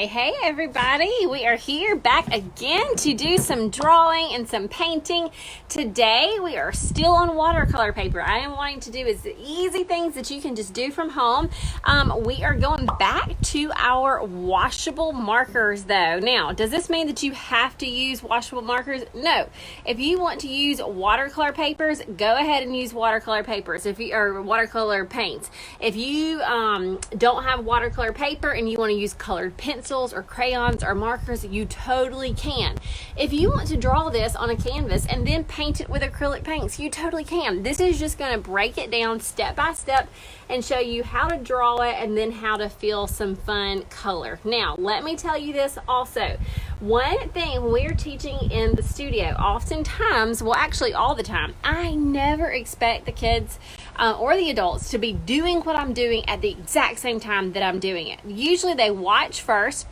Hey everybody, we are here back again to do some drawing and some painting. Today we are still on watercolor paper. I am wanting to do is the easy things that you can just do from home. We are going back to our washable markers though. Now, does this mean that you have to use washable markers? No. If you want to use watercolor papers, go ahead and use watercolor papers or watercolor paints. If you don't have watercolor paper and you want to use colored pencils or crayons or markers, you totally can. If you want to draw this on a canvas and then paint it with acrylic paints, you totally can. This is just going to break it down step by step and show you how to draw it and then how to feel some fun color. Now, let me tell you this also. One thing when we're teaching in the studio, oftentimes, well actually all the time, I never expect the kids or the adults to be doing what I'm doing at the exact same time that I'm doing it. Usually they watch first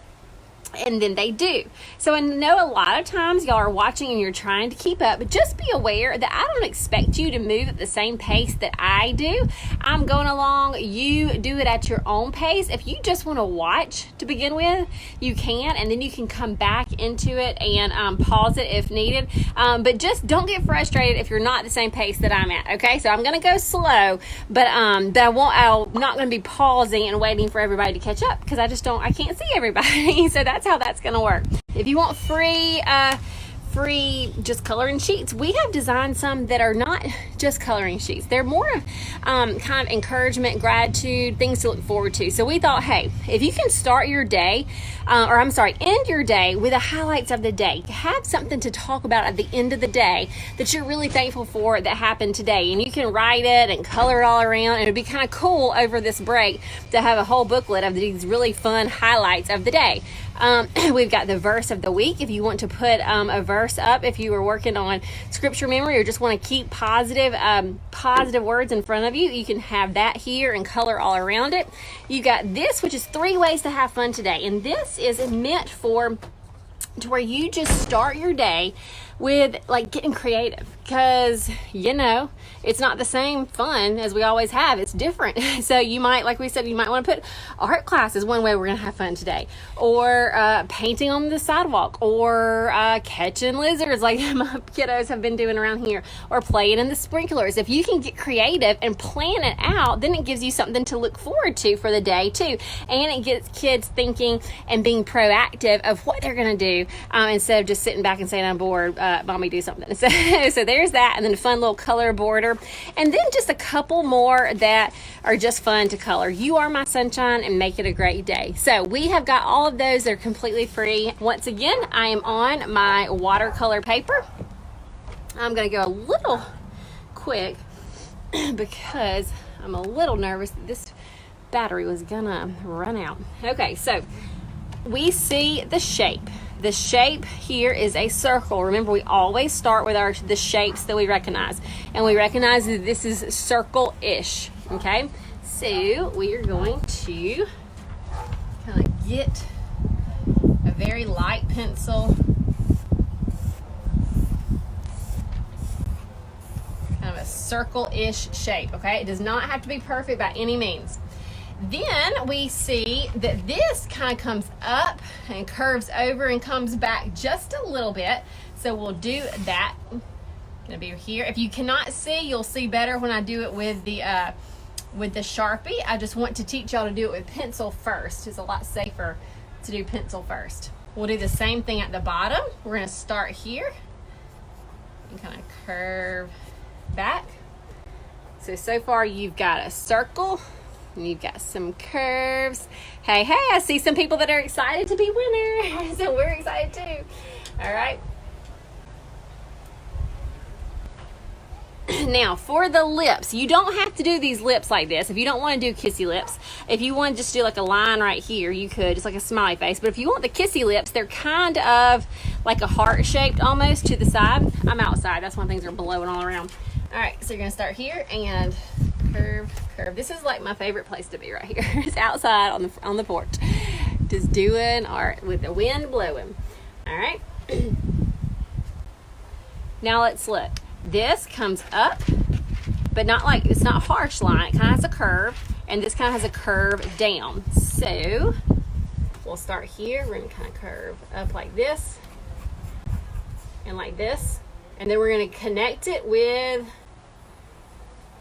and then they do. So I know a lot of times y'all are watching and you're trying to keep up, but just be aware that I don't expect you to move at the same pace that I do. I'm going along, you do it at your own pace. If you just want to watch to begin with, you can, and then you can come back into it and pause it if needed. But just don't get frustrated if you're not at the same pace that I'm at, okay? So I'm going to go slow, but I'm not going to be pausing and waiting for everybody to catch up because I can't see everybody. So that's how that's going to work. If you want free just coloring sheets, we have designed some that are not just coloring sheets. They're more of kind of encouragement, gratitude, things to look forward to. So we thought, hey, if you can start your day, end your day with the highlights of the day, have something to talk about at the end of the day that you're really thankful for that happened today, and you can write it and color it all around, and it'd be kind of cool over this break to have a whole booklet of these really fun highlights of the day. We've got the verse of the week. If you want to put a verse up, if you were working on scripture memory or just want to keep positive words in front of you, you can have that here and color all around it. You got this, which is 3 ways to have fun today. And this is meant to where you just start your day with like getting creative, because it's not the same fun as we always have. It's different. So you might, like we said, you might want to put art class is one way we're gonna have fun today, or painting on the sidewalk, or catching lizards like my kiddos have been doing around here, or playing in the sprinklers. If you can get creative and plan it out, then it gives you something to look forward to for the day too, and it gets kids thinking and being proactive of what they're gonna do instead of just sitting back and saying, I'm bored, mommy, do something. So there's that, and then a fun little color border, and then just a couple more that are just fun to color. You are my sunshine and make it a great day. So we have got all of those. They're completely free. Once again, I am on my watercolor paper. I'm going to go a little quick because I'm a little nervous that this battery was gonna run out. Okay, so we see the shape. The shape here is a circle. Remember, we always start with the shapes that we recognize. And we recognize that this is circle-ish, okay? So we are going to kind of get a very light pencil. Kind of a circle-ish shape, okay? It does not have to be perfect by any means. Then we see that this kind of comes up and curves over and comes back just a little bit. So we'll do that. Gonna be here. If you cannot see, you'll see better when I do it with the Sharpie. I just want to teach y'all to do it with pencil first. It's a lot safer to do pencil first. We'll do the same thing at the bottom. We're gonna start here and kind of curve back. So far you've got a circle. And you've got some curves. Hey, I see some people that are excited to be winners. So we're excited too. All right. Now for the lips, you don't have to do these lips like this. If you don't want to do kissy lips, if you want to just do like a line right here, you could, just like a smiley face. But if you want the kissy lips, they're kind of like a heart shaped almost to the side. I'm outside, that's why things are blowing all around. All right, so you're gonna start here and curve. This is like my favorite place to be right here. It's outside on the porch, just doing art with the wind blowing. All right. Now let's look. This comes up, but it's not a harsh line. It kind of has a curve, and this kind of has a curve down. So we'll start here. We're gonna kind of curve up like this and like this. And then we're gonna connect it with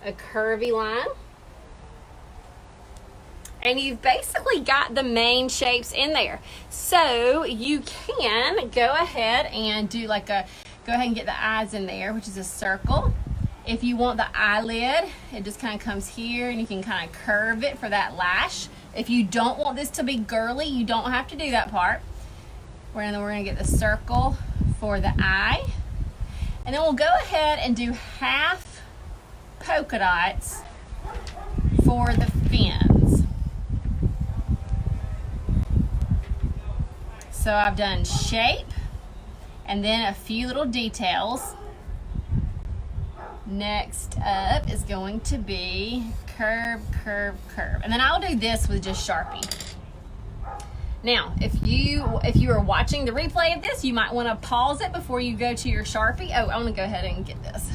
a curvy line. And you've basically got the main shapes in there. So you can go ahead and do like a, go ahead and get the eyes in there, which is a circle. If you want the eyelid, it just kind of comes here and you can kind of curve it for that lash. If you don't want this to be girly, you don't have to do that part. We're gonna get the circle for the eye. And then we'll go ahead and do half polka dots for the fins. So I've done shape and then a few little details. Next up is going to be curve, curve, curve. And then I'll do this with just Sharpie. Now, if you are watching the replay of this, you might want to pause it before you go to your Sharpie. Oh, I want to go ahead and get this.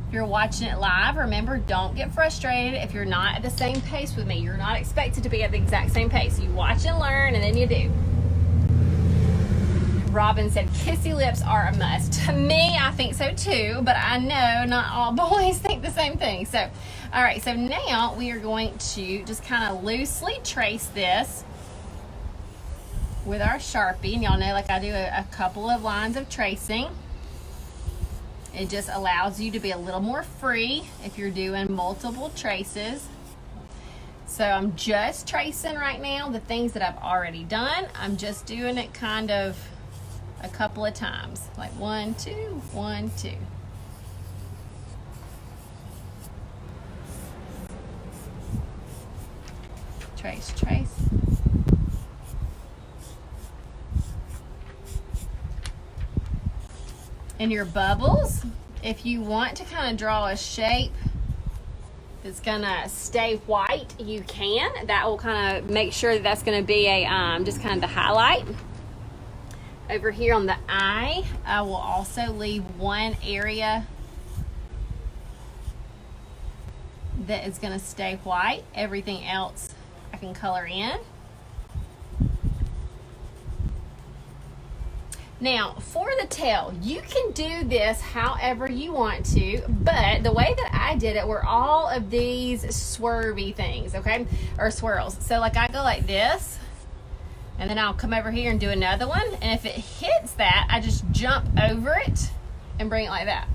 If you're watching it live, remember, don't get frustrated if you're not at the same pace with me. You're not expected to be at the exact same pace. You watch and learn, and then you do. Robin said, kissy lips are a must. To me, I think so too, but I know not all boys think the same thing. So, all right, so now we are going to just kind of loosely trace this with our Sharpie. And y'all know, like, I do a couple of lines of tracing. It just allows you to be a little more free if you're doing multiple traces. So I'm just tracing right now the things that I've already done. I'm just doing it kind of a couple of times, like 1, 2, 1, 2. Trace, trace. And your bubbles, if you want to kind of draw a shape that's gonna stay white, you can. That will kind of make sure that that's gonna be a just kind of the highlight. Over here on the eye, I will also leave one area that is gonna stay white. Everything else I can color in. Now, for the tail, you can do this however you want to, but the way that I did it were all of these swervy things, okay? Or swirls. So like I go like this, and then I'll come over here and do another one. And if it hits that, I just jump over it and bring it like that.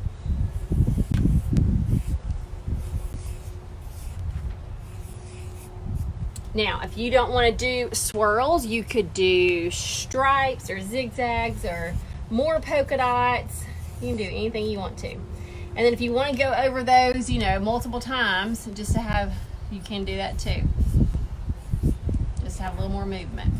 Now, if you don't want to do swirls, you could do stripes or zigzags or more polka dots. You can do anything you want to. And then if you want to go over those, you know, multiple times, just to have, you can do that too. Just to have a little more movement.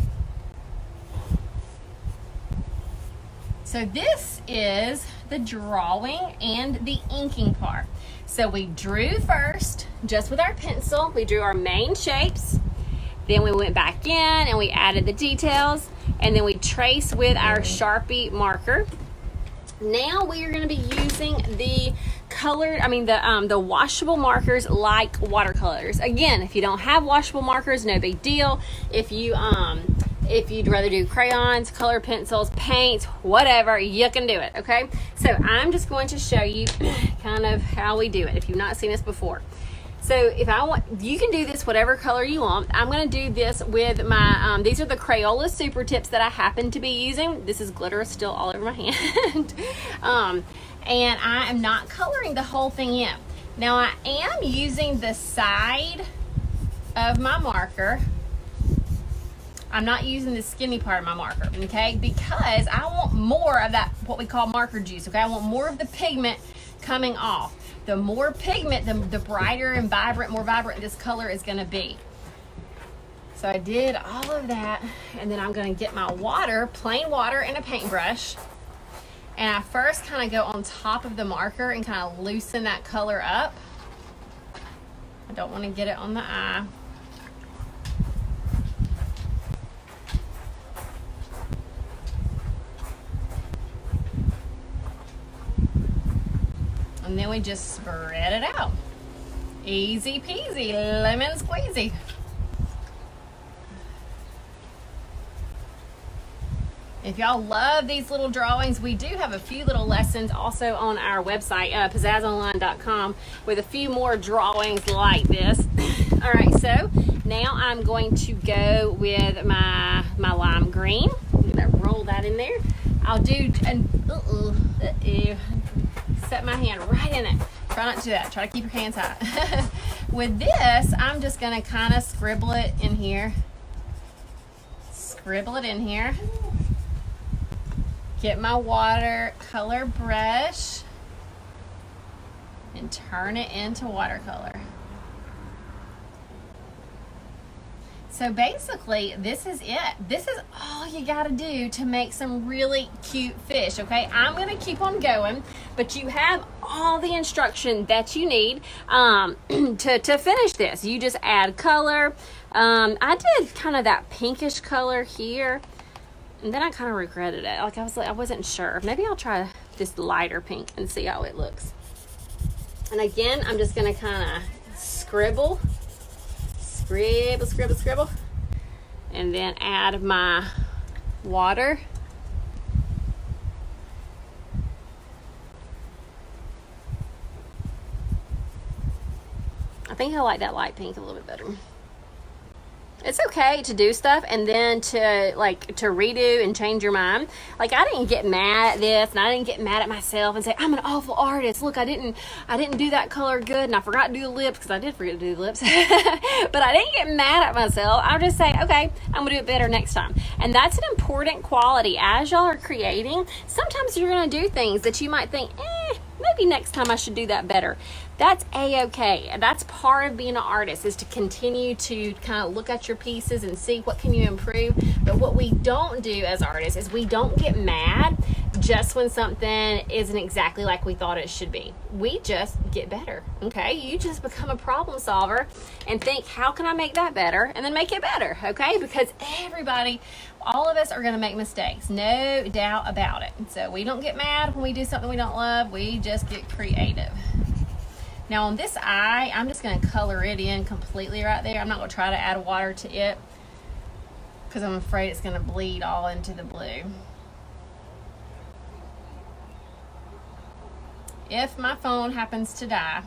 So this is the drawing and the inking part. So we drew first, just with our pencil. We drew our main shapes. Then we went back in and we added the details. And then we traced with our Sharpie marker. Now we are going to be using the colored, the washable markers like watercolors. Again, if you don't have washable markers, no big deal. If you'd rather do crayons, color pencils, paints, whatever, you can do it, okay? So I'm just going to show you kind of how we do it if you've not seen this before. So if I want, you can do this whatever color you want. I'm going to do this with my, these are the Crayola Super Tips that I happen to be using. This is glitter still all over my hand. And I am not coloring the whole thing in. Now I am using the side of my marker. I'm not using the skinny part of my marker, okay? Because I want more of that, what we call marker juice, okay? I want more of the pigment coming off. The more pigment, the brighter and more vibrant this color is gonna be. So I did all of that, and then I'm gonna get my water, plain water, and a paintbrush. And I first kind of go on top of the marker and kind of loosen that color up. I don't want to get it on the eye. And then we just spread it out. Easy peasy, lemon squeezy. If y'all love these little drawings, we do have a few little lessons also on our website, pizzazzonline.com, with a few more drawings like this. All right, so now I'm going to go with my lime green. I'm gonna roll that in there. I'll do, set my hand right in it. Try not to do that. Try to keep your hands high. With this, I'm just gonna kind of scribble it in here. Scribble it in here. Get my watercolor brush and turn it into watercolor. So basically, this is it. This is all you gotta do to make some really cute fish, okay? I'm gonna keep on going, but you have all the instruction that you need to finish this. You just add color. I did kind of that pinkish color here. And then I kind of regretted it. Like I wasn't sure. Maybe I'll try this lighter pink and see how it looks. And again, I'm just gonna kind of scribble, and then add my water. I think I like that light pink a little bit better. It's okay to do stuff and then to redo and change your mind. Like, I didn't get mad at this, and I didn't get mad at myself and say I'm an awful artist. Look, I didn't do that color good, and I forgot to do the lips, because I did forget to do the lips. But I didn't get mad at myself. I'll just say, okay, I'm gonna do it better next time. And that's an important quality as y'all are creating. Sometimes you're gonna do things that you might think, maybe next time I should do that better. That's a-okay. That's part of being an artist, is to continue to kind of look at your pieces and see what can you improve. But what we don't do as artists is we don't get mad just when something isn't exactly like we thought it should be. We just get better, okay? You just become a problem solver and think, how can I make that better? And then make it better, okay? Because everybody, all of us are gonna make mistakes, no doubt about it. So we don't get mad when we do something we don't love, we just get creative. Now on this eye, I'm just gonna color it in completely right there. I'm not gonna try to add water to it because I'm afraid it's gonna bleed all into the blue. If my phone happens to die,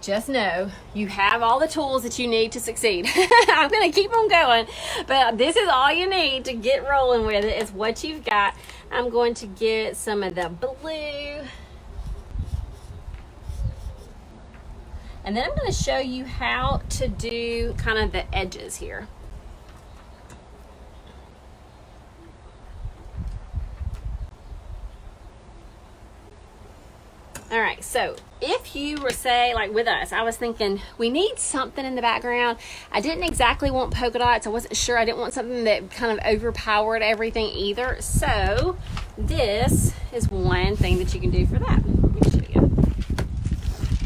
just know you have all the tools that you need to succeed. I'm gonna keep on going, but this is all you need to get rolling with it, is what you've got. I'm going to get some of the blue. And then I'm going to show you how to do kind of the edges here. All right, so if you were, say, like with us, I was thinking we need something in the background. I didn't exactly want polka dots. I wasn't sure. I didn't want something that kind of overpowered everything either. So this is one thing that you can do for that. Let me show you.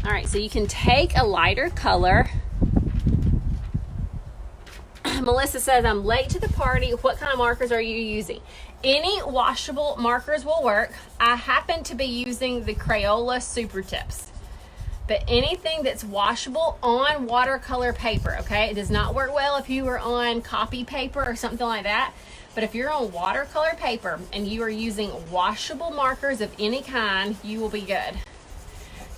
All right, so you can take a lighter color. Melissa says, I'm late to the party. What kind of markers are you using? Any washable markers will work. I happen to be using the Crayola Super Tips. But anything that's washable on watercolor paper, okay? It does not work well if you are on copy paper or something like that. But if you're on watercolor paper and you are using washable markers of any kind, you will be good.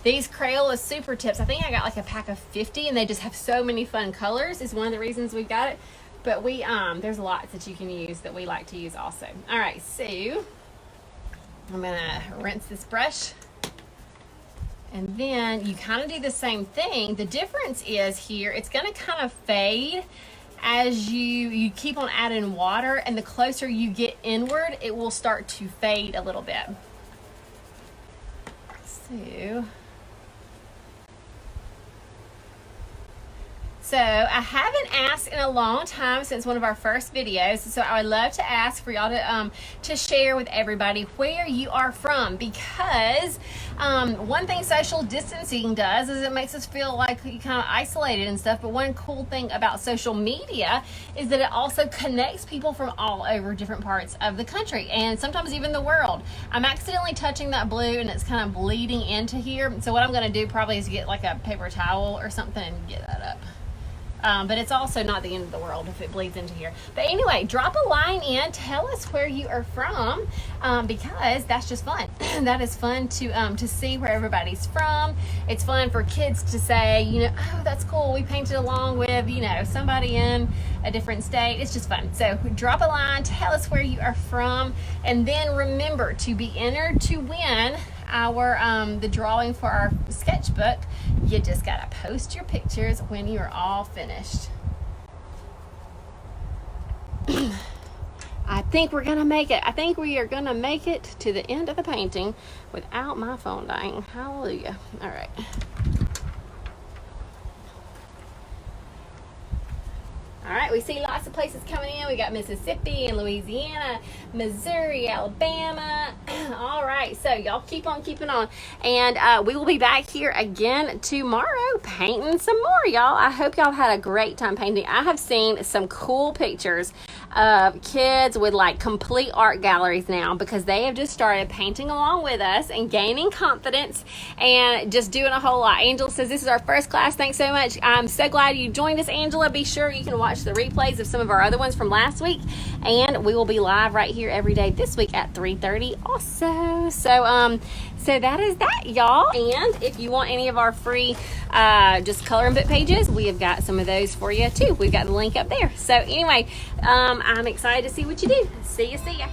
These Crayola Super Tips, I think I got like a pack of 50, and they just have so many fun colors, is one of the reasons we got it. But we there's lots that you can use that we like to use also. All right, so I'm gonna rinse this brush, and then you kind of do the same thing. The difference is here, it's gonna kind of fade as you keep on adding water, and the closer you get inward, it will start to fade a little bit. So I haven't asked in a long time, since one of our first videos, so I would love to ask for y'all to share with everybody where you are from, because one thing social distancing does is it makes us feel like you kind of isolated and stuff, but one cool thing about social media is that it also connects people from all over different parts of the country, and sometimes even the world. I'm accidentally touching that blue and it's kind of bleeding into here, so what I'm going to do probably is get like a paper towel or something and get that up. But it's also not the end of the world if it bleeds into here. But anyway, drop a line in. Tell us where you are from, because that's just fun. That is fun to see where everybody's from. It's fun for kids to say, you know, oh, that's cool. We painted along with, you know, somebody in a different state. It's just fun. So drop a line. Tell us where you are from. And then remember to be entered to win our the drawing for our sketchbook. You just gotta post your pictures when you're all finished. I think we're gonna make it. I think we are gonna make it to the end of the painting without my phone dying. Hallelujah. All right. All right, we see lots of places coming in. We got Mississippi and Louisiana, Missouri, Alabama. All right, so y'all keep on keeping on. And we will be back here again tomorrow painting some more, y'all. I hope y'all had a great time painting. I have seen some cool pictures of kids with like complete art galleries now because they have just started painting along with us and gaining confidence and just doing a whole lot. Angela says, this is our first class. Thanks so much. I'm so glad you joined us, Angela. Be sure you can watch the replays of some of our other ones from last week, and we will be live right here every day this week at 3:30 also. So that is that, y'all. And if you want any of our free just color and book pages, we have got some of those for you too. We've got the link up there. So anyway, I'm excited to see what you do. See ya.